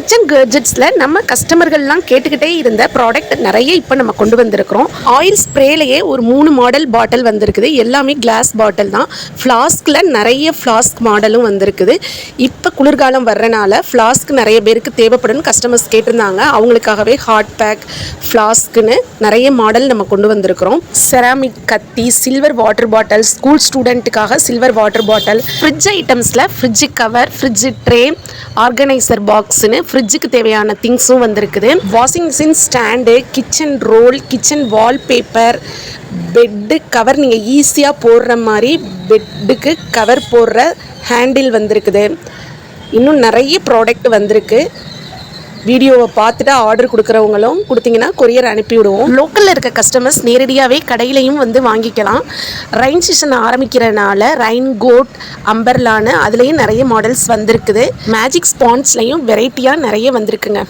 Kitchen கேட்ஜெட்ஸில் நம்ம கஸ்டமர்கள்லாம் கேட்டுக்கிட்டே இருந்த ப்ராடக்ட் நிறைய இப்போ நம்ம கொண்டு வந்திருக்கிறோம். ஆயில் ஸ்ப்ரேலையே ஒரு 3 மாடல் பாட்டில் வந்திருக்குது. எல்லாமே கிளாஸ் பாட்டில் தான். ஃப்ளாஸ்கில் நிறைய ஃப்ளாஸ்க் மாடலும் வந்திருக்குது. இப்போ குளிர்காலம் வர்றனால ஃப்ளாஸ்க் நிறைய பேருக்கு தேவைப்படுன்னு கஸ்டமர்ஸ் கேட்டிருந்தாங்க. அவங்களுக்காகவே ஹாட் பேக் ஃப்ளாஸ்க்குன்னு நிறைய மாடல் நம்ம கொண்டு வந்திருக்கிறோம். செராமிக் கத்தி, சில்வர் வாட்டர் பாட்டில், ஸ்கூல் ஸ்டூடெண்ட்டுக்காக சில்வர் வாட்டர் பாட்டில், ஃப்ரிட்ஜ் ஐட்டம்ஸில் fridge cover, fridge tray, organiser பாக்ஸ்னு ஃப்ரிட்ஜுக்கு தேவையான திங்ஸும் வந்திருக்குது. Washing machine stand, kitchen roll, kitchen wallpaper, bed cover, நீங்கள் ஈஸியாக போடுற மாதிரி பெட்டுக்கு கவர் போடுற ஹேண்டில் வந்திருக்குது. இன்னும் நிறைய ப்ராடக்ட் வந்திருக்கு. வீடியோவை பார்த்துட்டு ஆர்டர் கொடுக்குறவங்களும் கொடுத்தீங்கன்னா கொரியர் அனுப்பி விடுவோம். லோக்கலில் இருக்க கஸ்டமர்ஸ் நேரடியாகவே கடையிலையும் வந்து வாங்கிக்கலாம். ரைன் சீசன் ஆரம்பிக்கிறனால ரைன் கோட், அம்பர்லான்னு அதுலேயும் நிறைய மாடல்ஸ் வந்திருக்குது. மேஜிக் ஸ்பான்ஸ்லையும் வெரைட்டியாக நிறைய வந்திருக்குங்க.